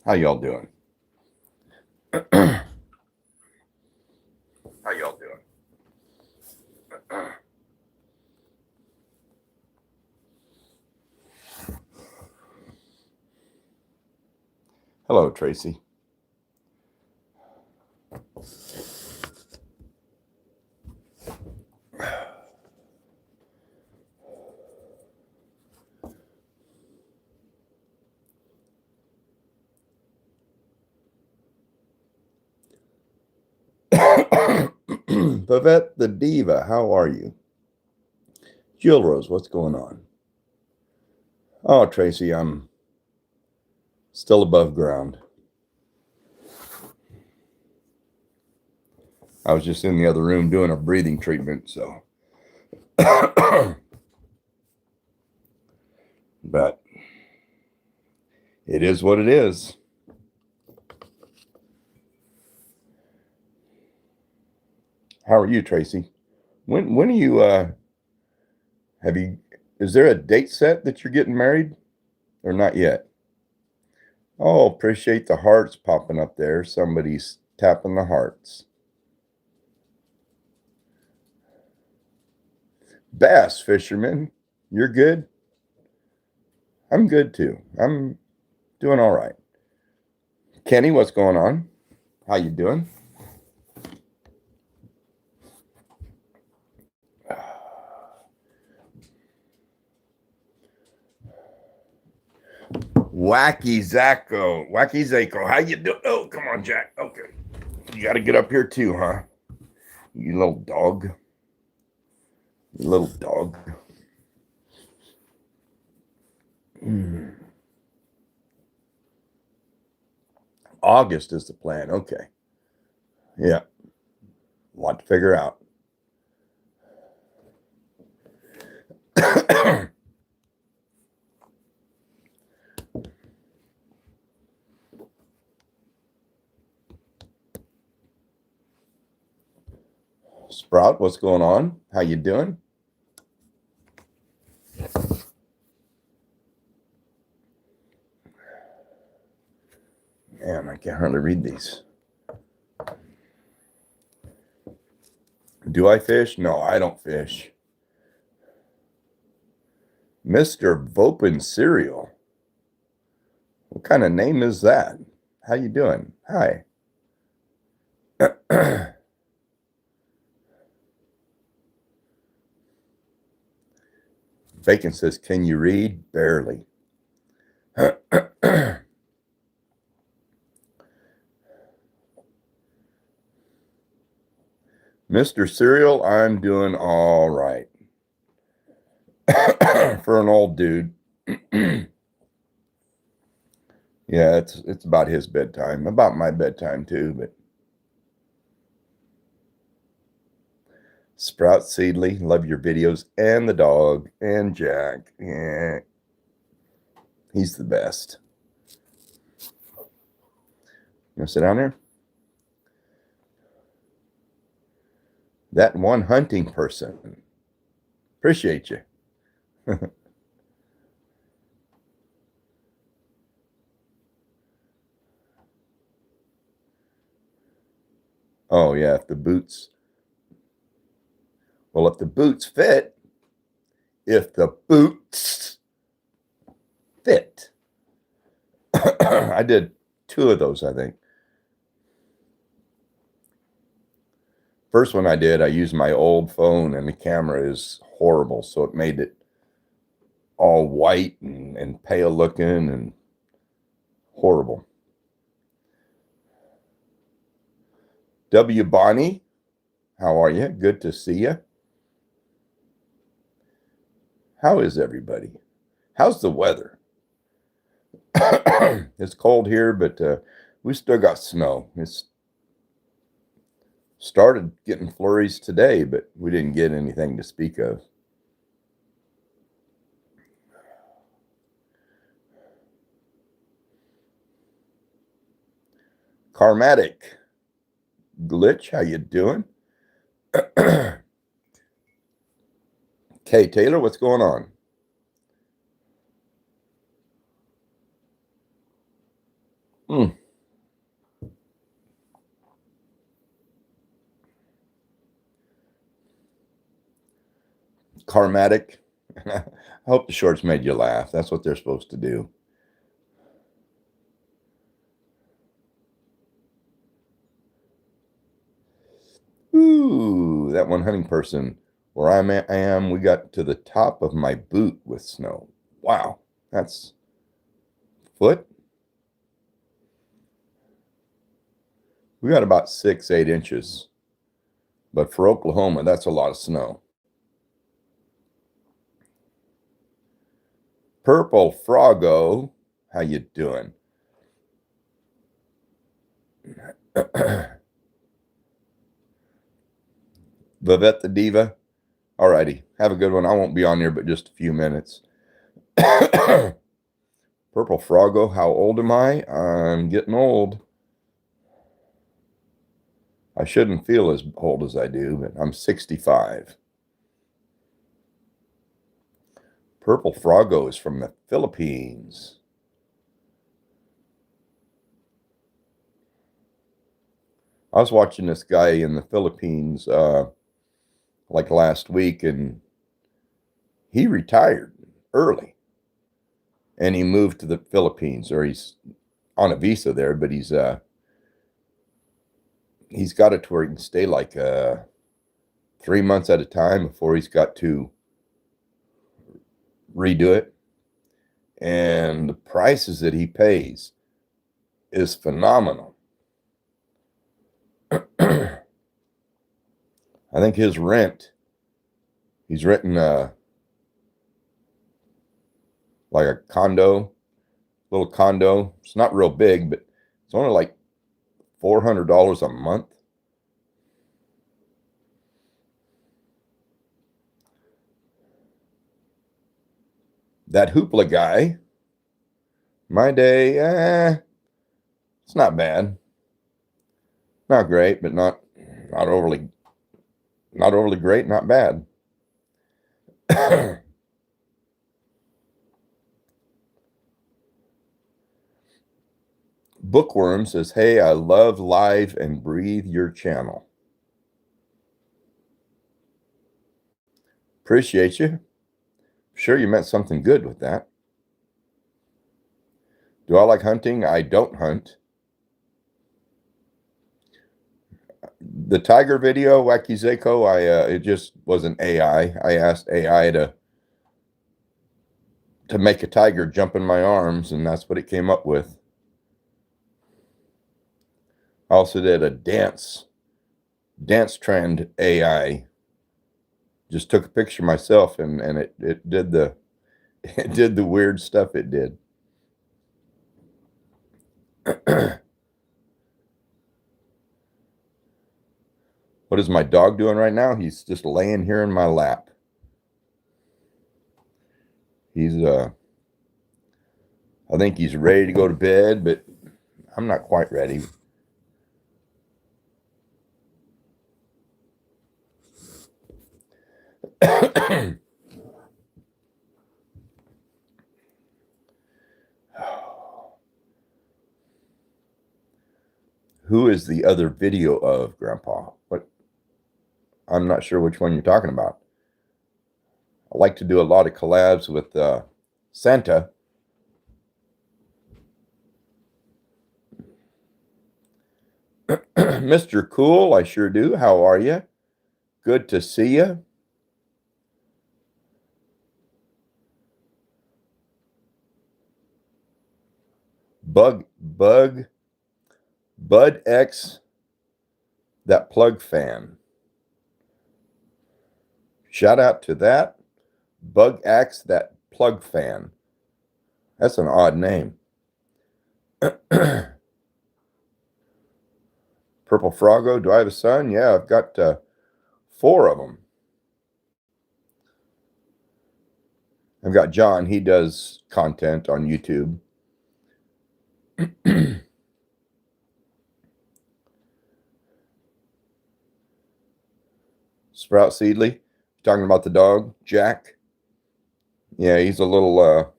How y'all doing? How y'all doing? Hello, Tracy. Pavette the Diva, how are you? Jill Rose, what's going on? Oh, Tracy, I'm still above ground. I was just in the other room doing a breathing treatment, so. But it is what it is. How are you, Tracy? When are you, is there a date set that you're getting married or not yet? Oh, appreciate the hearts popping up there. Somebody's tapping the hearts. Bass fisherman, you're good? I'm good too. I'm doing all right. Kenny, what's going on? How you doing? Wacky Zako, how you doing? Oh, come on, Jack. Okay, you got to get up here too, huh? You little dog. You little dog. August is the plan. Okay. Yeah. A lot to figure out. Sprout, what's going on? How you doing? Man, I can't hardly read these. Do I fish? No, I don't fish. Mr. Vopin Cereal. What kind of name is that? How you doing? Hi. Bacon says, can you read? Barely. Mr. Cereal, I'm doing all right. for an old dude. Yeah, it's about his bedtime, about my bedtime too, but Sprout Seedley, love your videos, and the dog, and Jack. Yeah, he's the best. You want to sit down there? That one hunting person. Appreciate you. Oh, yeah, if the boots fit, if the boots fit. I did 2 of those, I think. First one I did, I used my old phone and the camera is horrible, so it made it all white and pale looking and horrible. W. Bonnie, how are you? Good to see you. How is everybody? How's the weather? It's cold here, but we still got snow. It's started getting flurries today, but we didn't get anything to speak of. Karmatic Glitch, how you doing? Kay Taylor, what's going on? Karmatic. I hope the shorts made you laugh. That's what they're supposed to do. Ooh, that one hunting person. Where I am, we got to the top of my boot with snow. Wow, that's foot. We got about 6-8 inches. But for Oklahoma, that's a lot of snow. Purple Froggo, how you doing? Vivette the Diva. Alrighty, have a good one. I won't be on here but just a few minutes. Purple Froggo, how old am I? I'm getting old. I shouldn't feel as old as I do, but I'm 65. Purple Froggo is from the Philippines. I was watching this guy in the Philippines like last week, and he retired early. And he moved to the Philippines, or he's on a visa there, but he's got it to where he can stay like 3 months at a time before he's got to redo it. And the prices that he pays is phenomenal. I think his rent, he's renting like a little condo. It's not real big, but it's only like $400 a month. That Hoopla guy, my day, it's not bad. Not great, but not overly great, not bad. Bookworm says, hey, I love Live and Breathe your channel. Appreciate you. Sure you meant something good with that. Do I like hunting? I don't hunt. The tiger video, Wacky Zako, it just was an AI. I asked AI to make a tiger jump in my arms, and that's what it came up with. I also did a dance trend AI. Just took a picture myself, and it did the It did the weird stuff it did. What is my dog doing right now? He's just laying here in my lap. He's I think he's ready to go to bed, but I'm not quite ready. Who is the other video of, Grandpa? What? I'm not sure which one you're talking about. I like to do a lot of collabs with Santa. Mr. Cool, I sure do. How are you? Good to see you. Bud X, that plug fan. Shout out to that. Bug X, that plug fan. That's an odd name. Purple Froggo, do I have a son? Yeah, I've got 4 of them. I've got John. He does content on YouTube. Sprout Seedley, talking about the dog, Jack. Yeah, he's a little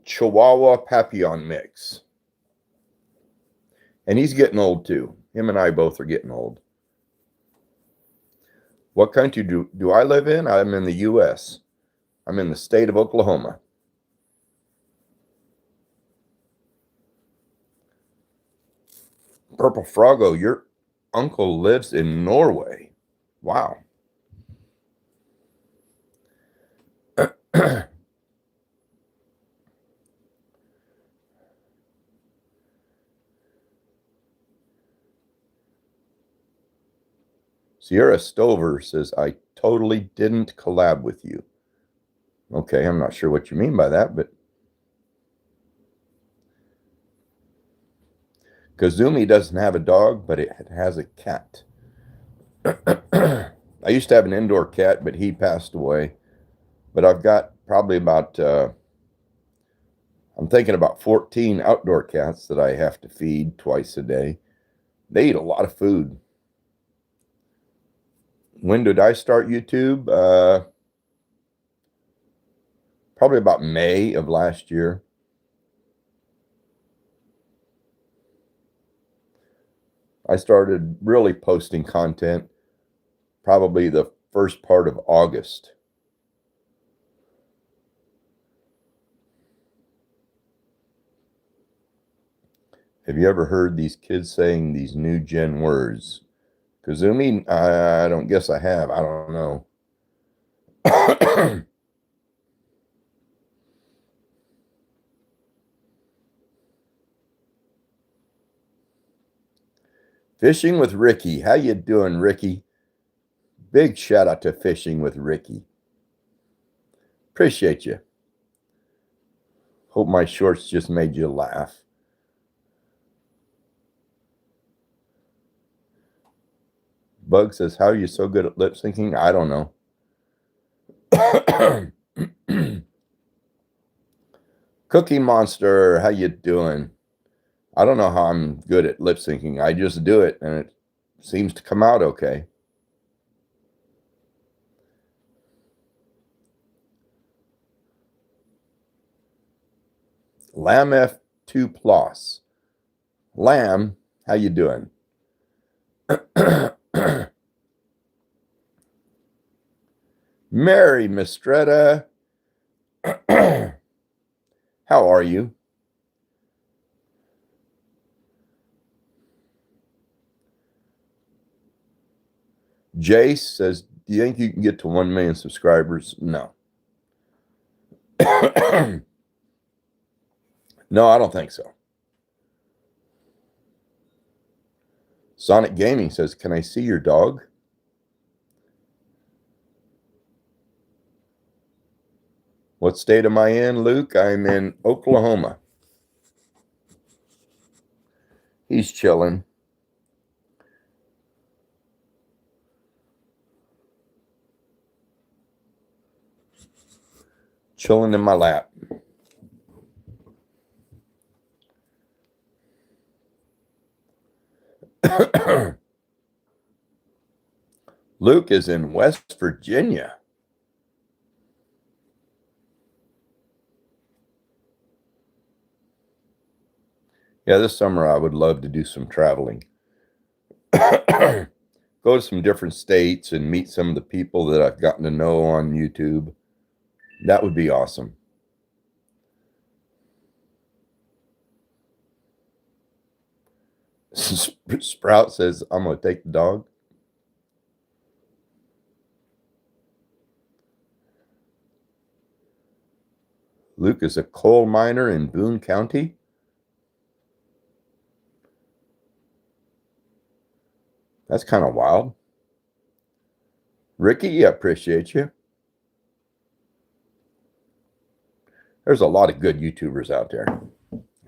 Chihuahua Papillon mix. And he's getting old too. Him and I both are getting old. What country do I live in? I'm in the U.S. I'm in the state of Oklahoma. Purple Froggo, your uncle lives in Norway. Wow. Sierra Stover says, I totally didn't collab with you. Okay, I'm not sure what you mean by that, but Kazumi doesn't have a dog, but it has a cat. I used to have an indoor cat, but he passed away. But I've got probably about, I'm thinking about 14 outdoor cats that I have to feed twice a day. They eat a lot of food. When did I start YouTube? Probably about May of last year. I started really posting content probably the first part of August. Have you ever heard these kids saying these new gen words? Kazumi, I don't guess I have. I don't know. Fishing with Ricky. How you doing, Ricky? Big shout out to Fishing with Ricky. Appreciate you. Hope my shorts just made you laugh. Bug says, how are you so good at lip syncing? I don't know. Cookie Monster, how you doing? I don't know how I'm good at lip syncing. I just do it and it seems to come out okay. Lamb F2 Plus. Lamb, how you doing? Mary Mistretta. How are you? Jace says, do you think you can get to 1 million subscribers? No. No, I don't think so. Sonic Gaming says, can I see your dog? What state am I in, Luke? I'm in Oklahoma. He's chilling. Chilling in my lap. Luke is in West Virginia. Yeah, this summer I would love to do some traveling. Go to some different states and meet some of the people that I've gotten to know on YouTube. That would be awesome. Sprout says, I'm going to take the dog. Luke is a coal miner in Boone County. That's kind of wild. Ricky, I appreciate you. There's a lot of good YouTubers out there.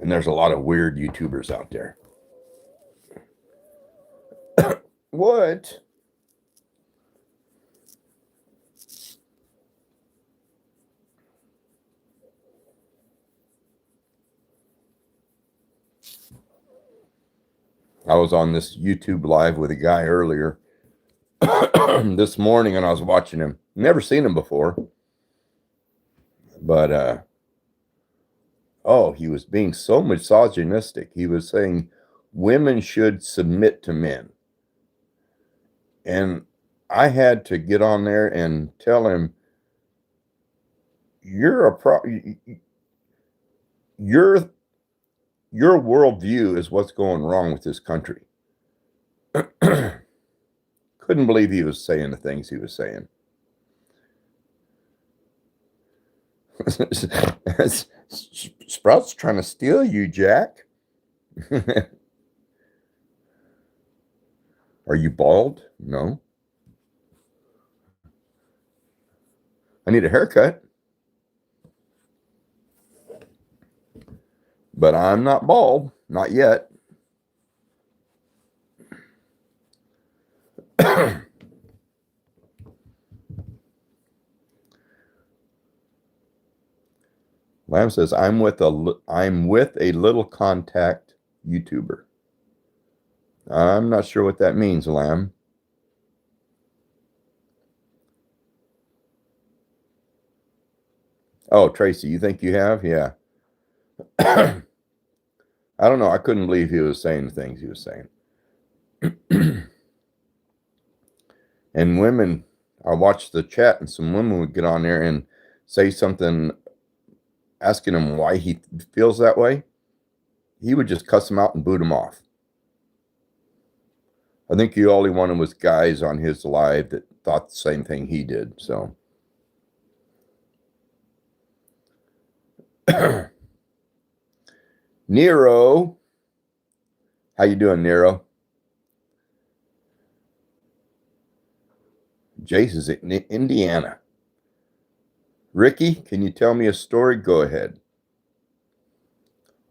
And there's a lot of weird YouTubers out there. What? I was on this YouTube live with a guy earlier this morning, and I was watching him. Never seen him before. But, he was being so misogynistic. He was saying women should submit to men. And I had to get on there and tell him, your worldview is what's going wrong with this country. Couldn't believe he was saying the things he was saying. Sprout's trying to steal you, Jack. Are you bald? No. I need a haircut. But I'm not bald. Not yet. Lamb says, I'm with a little contact YouTuber. I'm not sure what that means, Lamb. Oh, Tracy, you think you have? Yeah. I don't know. I couldn't believe he was saying the things he was saying. And women, I watched the chat, and some women would get on there and say something, asking him why he feels that way. He would just cuss them out and boot them off. I think all he wanted was guys on his live that thought the same thing he did. So Nero, how you doing, Nero? Jace is in Indiana. Ricky, can you tell me a story? Go ahead.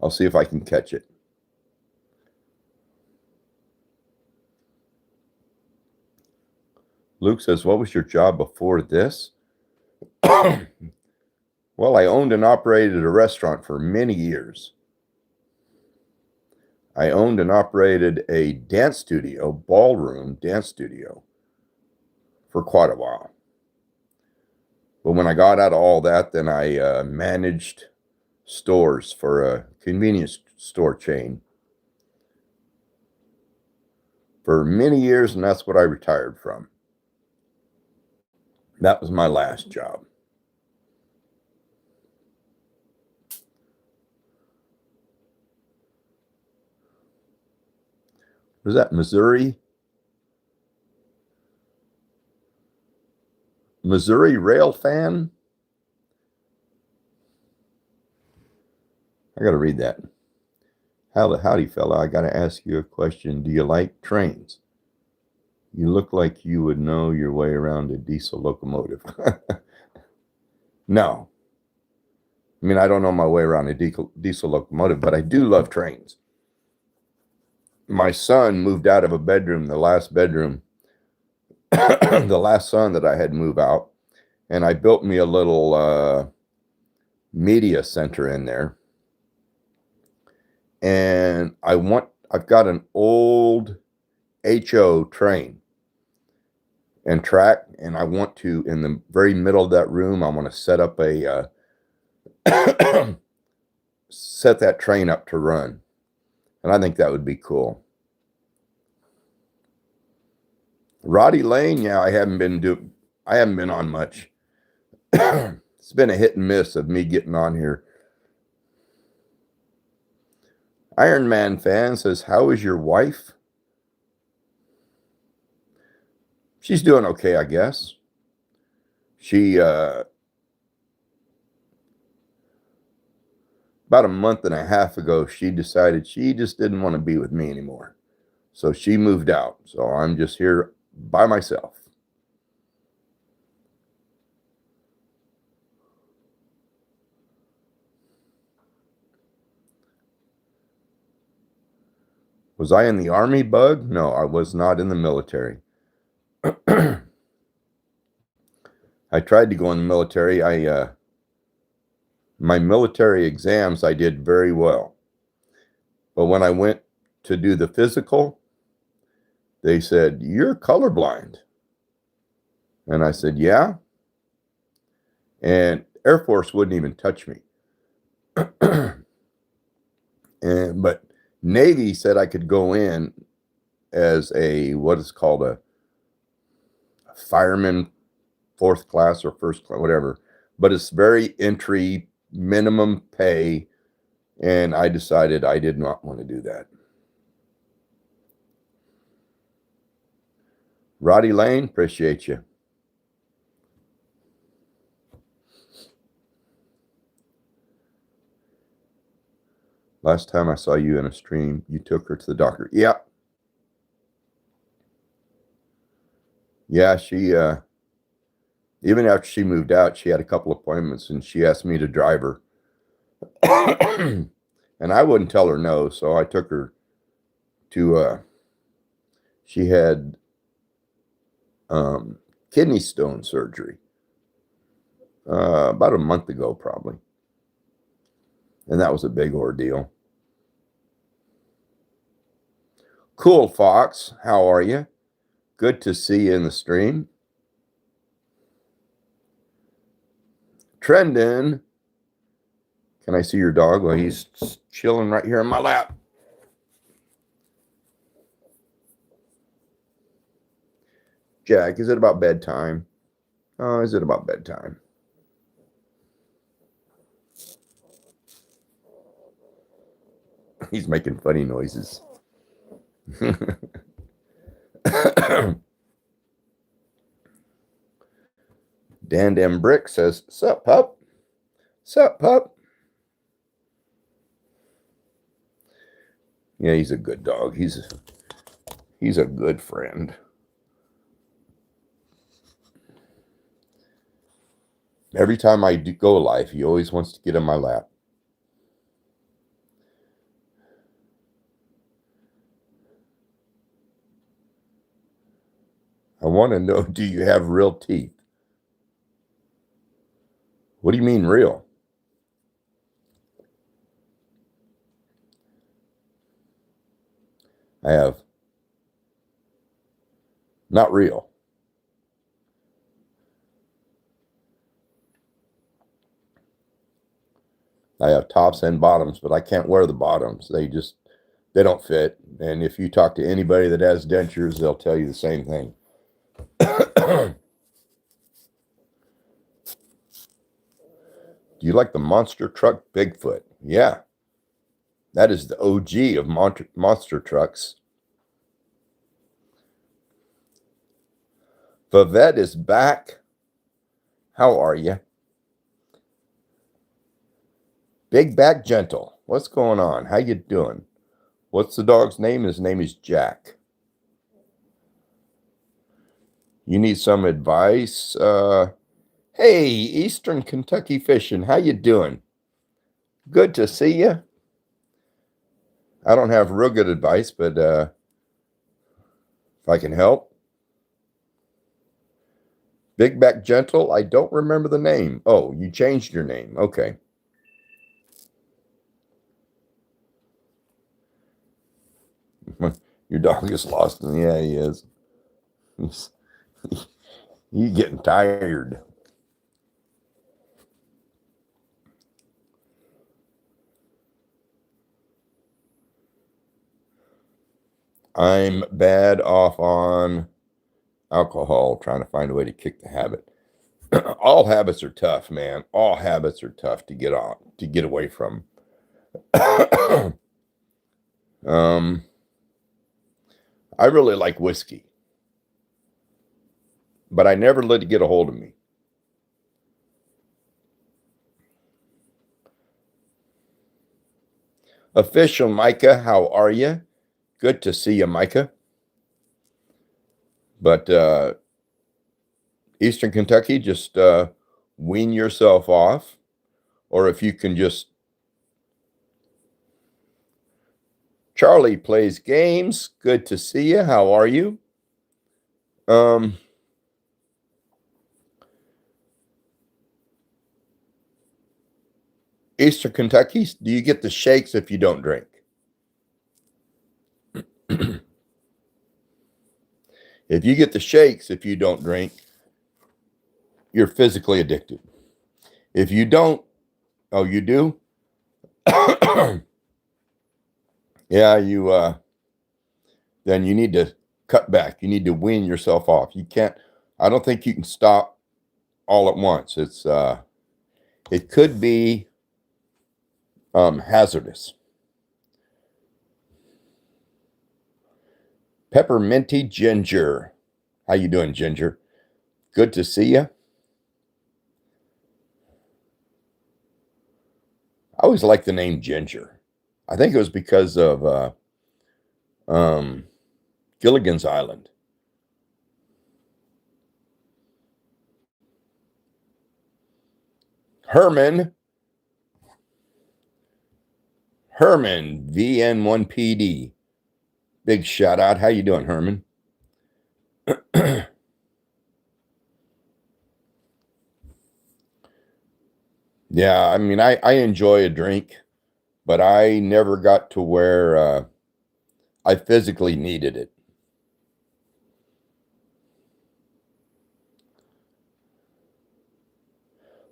I'll see if I can catch it. Luke says, what was your job before this? Well, I owned and operated a restaurant for many years. I owned and operated a dance studio, ballroom dance studio, for quite a while. But when I got out of all that, then I managed stores for a convenience store chain for many years, and that's what I retired from. That was my last job. Was that Missouri? Missouri Rail fan? I got to read that. Howdy, fella. I got to ask you a question. Do you like trains? You look like you would know your way around a diesel locomotive. No. I mean, I don't know my way around a diesel locomotive, but I do love trains. My son moved out of a bedroom, the last bedroom, the last son that I had moved out, and I built me a little media center in there. And I've got an old HO train and track, and I want to, in the very middle of that room, I want to set up a set that train up to run, and I think that would be cool. Roddy Lane, yeah, I haven't been on much. It's been a hit and miss of me getting on here. Iron Man fan says, how is your wife? She's doing okay, I guess. She about a month and a half ago, she decided she just didn't want to be with me anymore. So she moved out. So I'm just here by myself. Was I in the Army, Bug? No, I was not in the military. I tried to go in the military. My military exams, I did very well. But when I went to do the physical, they said, you're colorblind. And I said, yeah. And Air Force wouldn't even touch me. But Navy said I could go in as what is called a fireman, 4th class or 1st class, whatever. But it's very entry, minimum pay. And I decided I did not want to do that. Roddy Lane, appreciate you. Last time I saw you in a stream, you took her to the doctor. Yeah. Yeah, she, even after she moved out, she had a couple appointments and she asked me to drive her. And I wouldn't tell her no, so I took her to, she had kidney stone surgery about a month ago, probably. And that was a big ordeal. Cool, Fox. How are you? Good to see you in the stream. Trendon. Can I see your dog? Well, he's chilling right here in my lap. Jack, is it about bedtime? Oh, is it about bedtime? He's making funny noises. Dan Brick says, sup, pup? Sup, pup? Yeah, he's a good dog. He's a good friend. Every time I go live, he always wants to get in my lap. I want to know, do you have real teeth? What do you mean real? I have not real. I have tops and bottoms, but I can't wear the bottoms. They don't fit. And if you talk to anybody that has dentures, they'll tell you the same thing. Do you like the monster truck Bigfoot? Yeah. That is the OG of monster trucks. Vivette is back. How are you? Big Back Gentle. What's going on? How you doing? What's the dog's name? His name is Jack. You need some advice? Hey, Eastern Kentucky Fishing. How you doing? Good to see you. I don't have real good advice, but if I can help. Big Back Gentle, I don't remember the name. Oh, you changed your name. Okay. Your dog is lost. Yeah, he is. He's, he's getting tired. I'm bad off on alcohol, trying to find a way to kick the habit. All habits are tough, man. All habits are tough to get on, to get away from. um, I really like whiskey, but I never let it get a hold of me. Official Micah, how are you? Good to see you, Micah. But Eastern Kentucky, just wean yourself off, or if you can just. Charlie plays games. Good to see you. How are you? Eastern Kentucky, do you get the shakes if you don't drink? If you get the shakes if you don't drink, you're physically addicted. If you don't, oh, you do? Yeah, you then you need to cut back. You need to wean yourself off. You can't, I don't think you can stop all at once. It could be hazardous. Pepperminty Ginger. How you doing, Ginger? Good to see you. I always liked the name Ginger. I think it was because of Gilligan's Island. Herman VN1PD. Big shout out. How you doing, Herman? Yeah, I mean, I enjoy a drink, but I never got to where I physically needed it.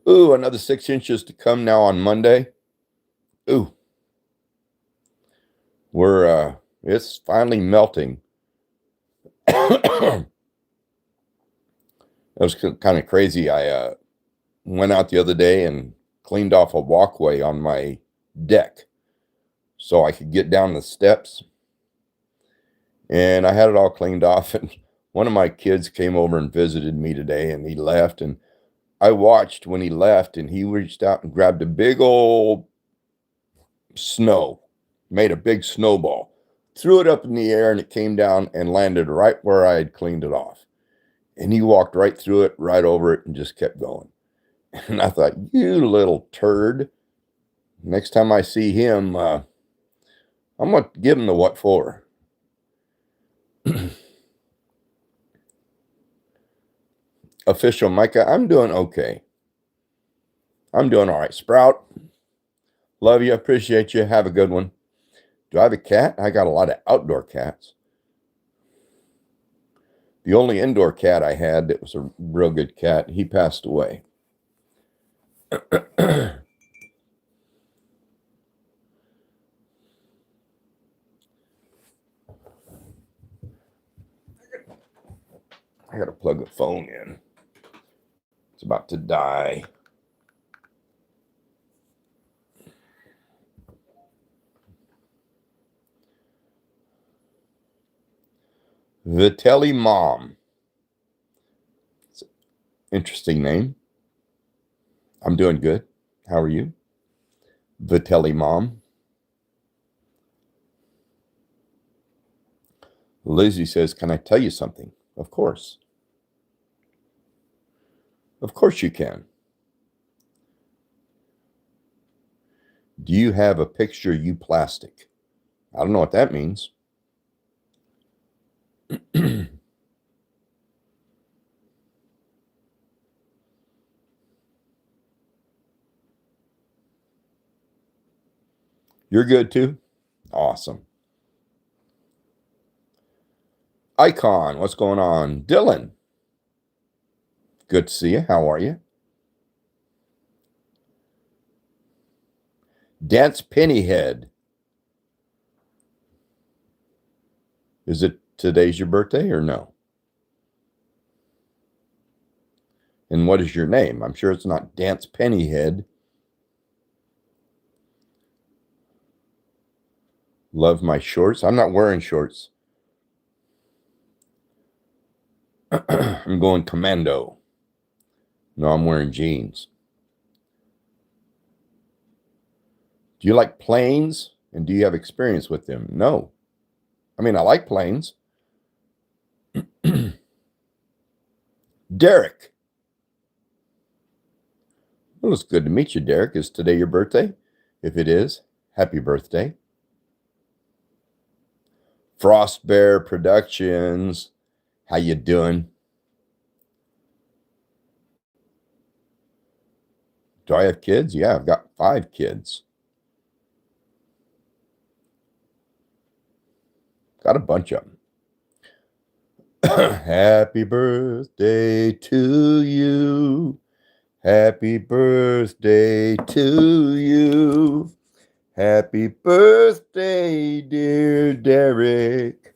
Ooh, another 6 inches to come now on Monday. Ooh, it's finally melting. It was kind of crazy. I went out the other day and cleaned off a walkway on my deck so I could get down the steps. And I had it all cleaned off. And one of my kids came over and visited me today, and he left. And I watched when he left, and he reached out and grabbed a big old snow, made a big snowball, threw it up in the air, and it came down and landed right where I had cleaned it off. And he walked right through it, right over it, and just kept going. And I thought, you little turd. Next time I see him, I'm going to give him the what for. Official Micah, I'm doing okay. I'm doing all right. Sprout, love you. Appreciate you. Have a good one. Do I have a cat? I got a lot of outdoor cats. The only indoor cat I had that was a real good cat, he passed away. I got to plug the phone in. It's about to die. Vitelli Mom. It's an interesting name. I'm doing good. How are you? Vitelli Mom. Lizzie says, can I tell you something? Of course. Of course you can. Do you have a picture you plastic? I don't know what that means. You're good too? Awesome. Icon, what's going on? Dylan, good to see you. How are you? Dance Pennyhead. Is it today's your birthday or no? And what is your name? I'm sure it's not Dance Pennyhead. Love my shorts. I'm not wearing shorts. I'm going commando. No, I'm wearing jeans. Do you like planes? And do you have experience with them? No. I mean, I like planes. Derek. Well, it's good to meet you, Derek. Is today your birthday? If it is, happy birthday. Frost Bear Productions. How you doing? Do I have kids? Yeah, I've got 5 kids. Got a bunch of them. Happy birthday to you. Happy birthday to you. Happy birthday, dear Derek.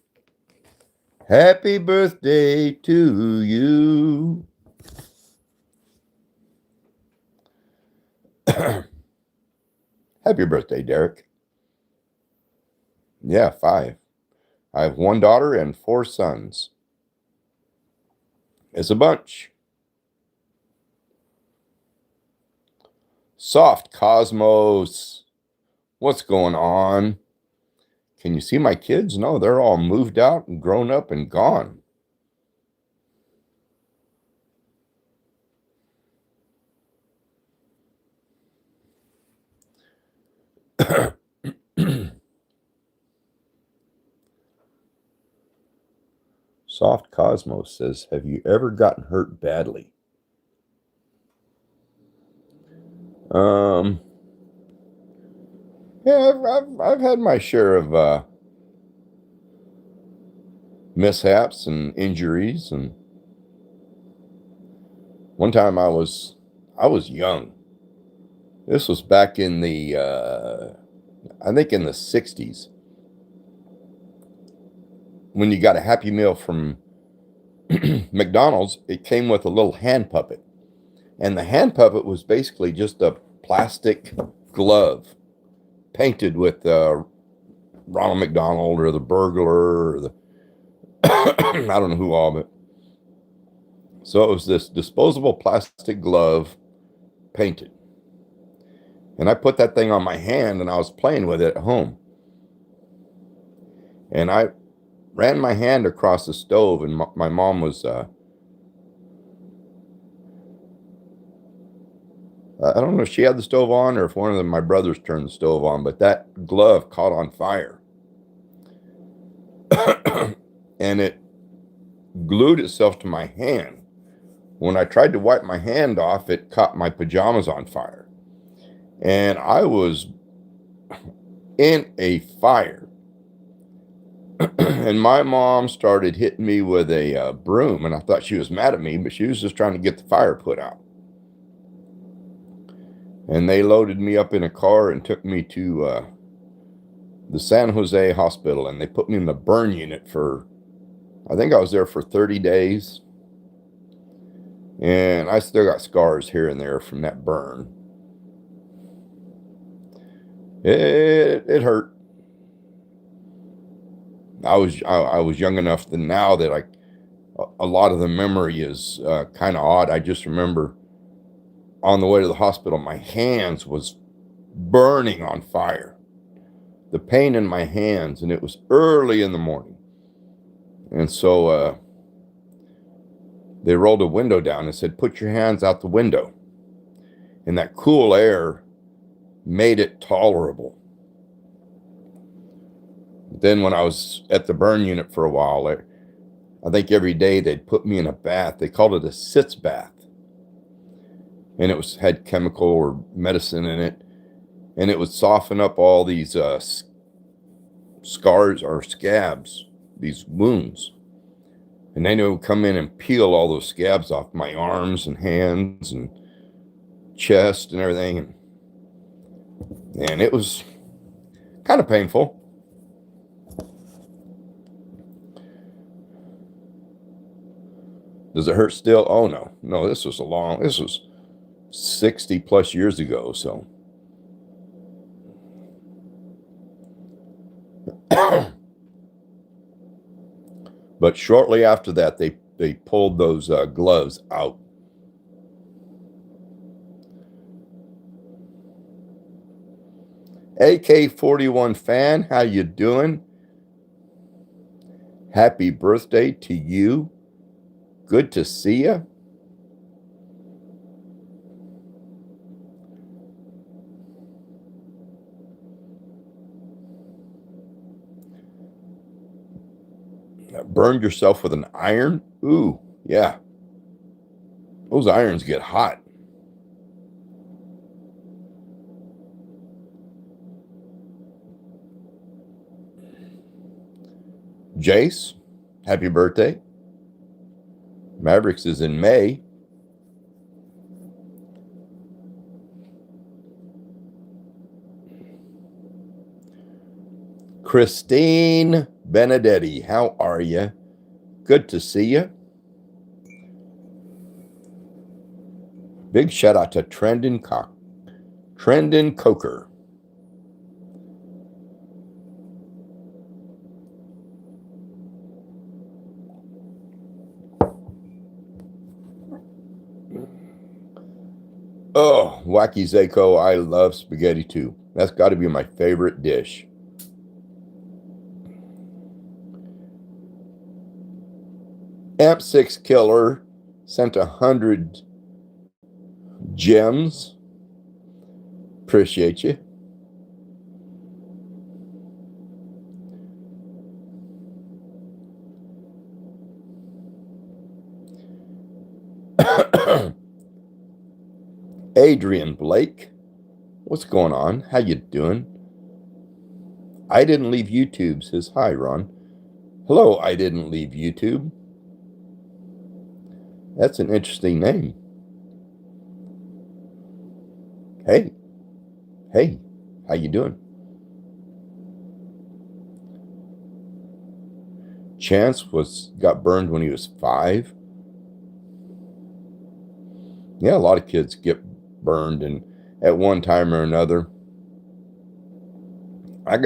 Happy birthday to you. Happy birthday, Derek. Yeah, 5. I have 1 daughter and 4 sons. It's a bunch. Soft Cosmos. What's going on? Can you see my kids? No, they're all moved out and grown up and gone. Soft Cosmos says, have you ever gotten hurt badly? Yeah, I've had my share of mishaps and injuries, and one time I was young. This was back in the I think in the 60s, when you got a Happy Meal from McDonald's. It came with a little hand puppet, and the hand puppet was basically just a plastic glove painted with Ronald McDonald or the burglar or the I don't know who all, but so it was this disposable plastic glove painted. And I put that thing on my hand and I was playing with it at home. And I ran my hand across the stove, and my mom was I don't know if she had the stove on or if one of my brothers turned the stove on, but that glove caught on fire. And it glued itself to my hand. When I tried to wipe my hand off, it caught my pajamas on fire. And I was in a fire. And my mom started hitting me with a broom, and I thought she was mad at me, but she was just trying to get the fire put out. And they loaded me up in a car and took me to the San Jose hospital, and they put me in the burn unit for, I think I was there for 30 days. And I still got scars here and there from that burn. It hurt. I was young enough that now that a lot of the memory is kind of odd. I just remember on the way to the hospital, my hands was burning on fire. The pain in my hands, and it was early in the morning. And so they rolled a window down and said, put your hands out the window. And that cool air made it tolerable. Then when I was at the burn unit for a while, I think every day they'd put me in a bath. They called it a sitz bath. And it had chemical or medicine in it. And it would soften up all these scars or scabs, these wounds. And then it would come in and peel all those scabs off my arms and hands and chest and everything. And it was kind of painful. Does it hurt still? Oh, no. No, this was 60 plus years ago, so. But shortly after that, they pulled those gloves out. AK-41 fan, how you doing? Happy birthday to you. Good to see you. Burned yourself with an iron? Ooh, yeah. Those irons get hot. Jace, happy birthday. Mavericks is in May. Christine Benedetti, how are you? Good to see you. Big shout out to Trendon Coker. Oh, Wacky Zako, I love spaghetti too. That's got to be my favorite dish. Amp6 Killer sent 100 gems. Appreciate you. Adrian Blake, what's going on? How you doing? I didn't leave YouTube, says hi, Ron. Hello, I didn't leave YouTube. That's an interesting name. Hey, how you doing? Chance got burned when he was 5. Yeah, a lot of kids get burned, and at one time or another. I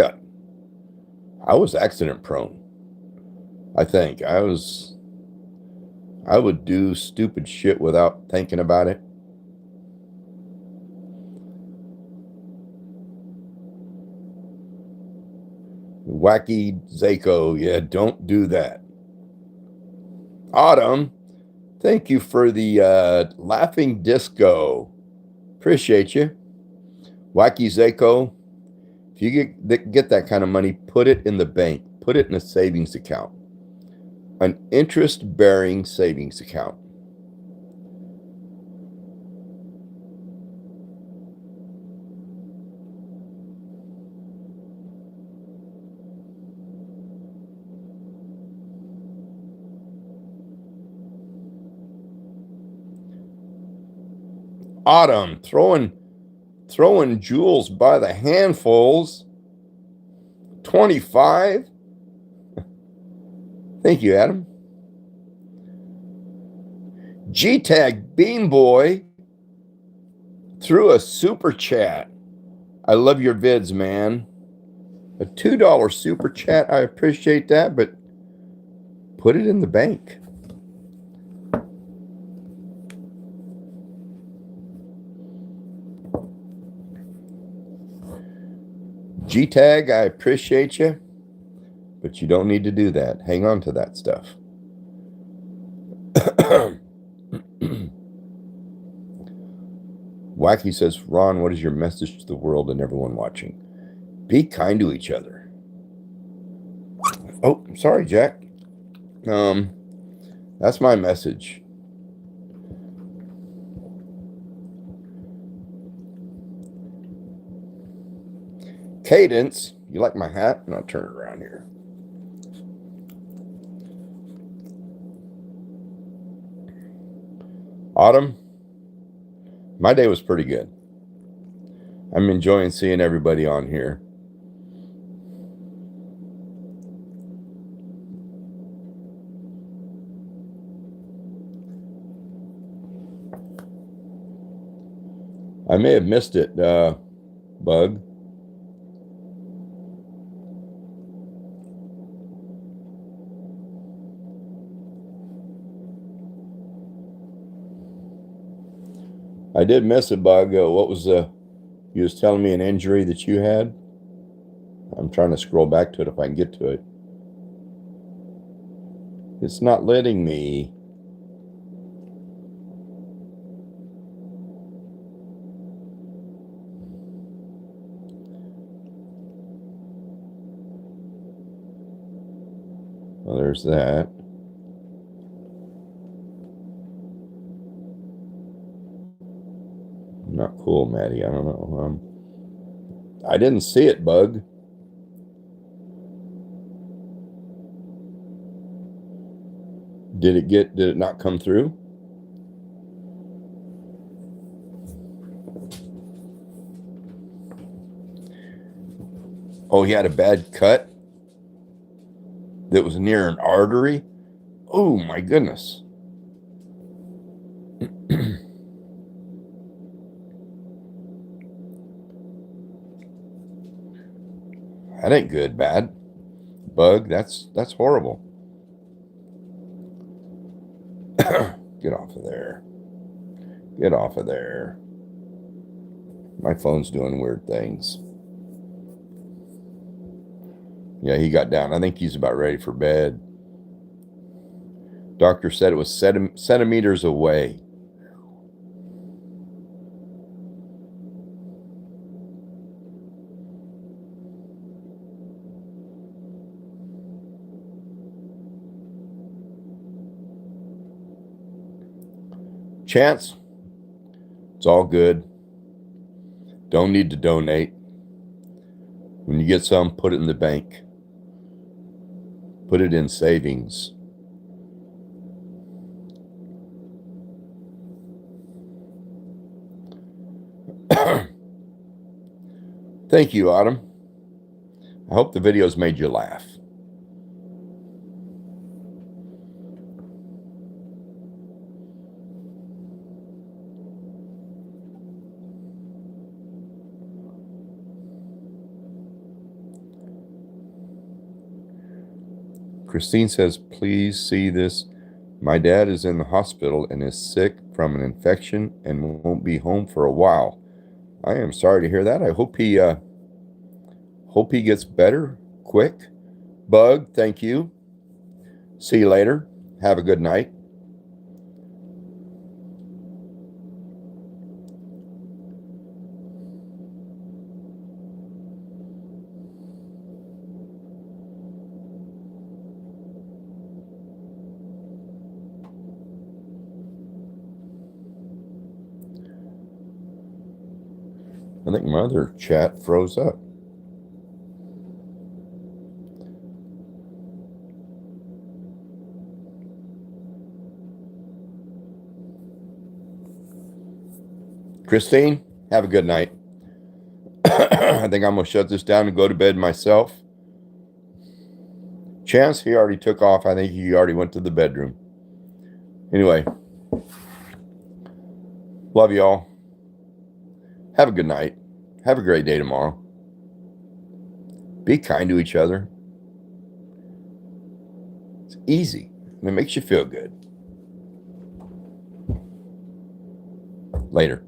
was accident prone. I think I would do stupid shit without thinking about it. Wacky Zako, yeah, don't do that. Autumn, thank you for the laughing disco. Appreciate you. Wacky Zako, if you get that kind of money, put it in the bank. Put it in a savings account. An interest-bearing savings account. Autumn, throwing jewels by the handfuls. 25. Thank you, Adam. G-Tag Bean Boy threw a super chat. I love your vids, man. A $2 super chat. I appreciate that, but put it in the bank. G-Tag, I appreciate you, but you don't need to do that. Hang on to that stuff. Wacky says, Ron, what is your message to the world and everyone watching? Be kind to each other. Oh, sorry, Jack. That's my message. Cadence, you like my hat? And I'll turn it around here. Autumn, my day was pretty good. I'm enjoying seeing everybody on here. I may have missed it, Bug. I did miss it, Bug. What was you was telling me an injury that you had? I'm trying to scroll back to it if I can get to it. It's not letting me. Well, there's that. Not cool, Maddie. I don't know. I didn't see it, Bug. Did it not come through? Oh, he had a bad cut that was near an artery? Oh, my goodness. That ain't good, bad. Bug, that's horrible. Get off of there. Get off of there. My phone's doing weird things. Yeah, he got down. I think he's about ready for bed. Doctor said it was centimeters away. Chance, it's all good. Don't need to donate. When you get some, put it in the bank. Put it in savings. Thank you, Autumn. I hope the videos made you laugh. Christine says, please see this. My dad is in the hospital and is sick from an infection and won't be home for a while. I am sorry to hear that. I hope he gets better quick. Bug, thank you. See you later. Have a good night. I think my other chat froze up. Christine, have a good night. I think I'm going to shut this down and go to bed myself. Chance, he already took off. I think he already went to the bedroom. Anyway, love y'all. Have a good night. Have a great day tomorrow. Be kind to each other. It's easy, and it makes you feel good. Later.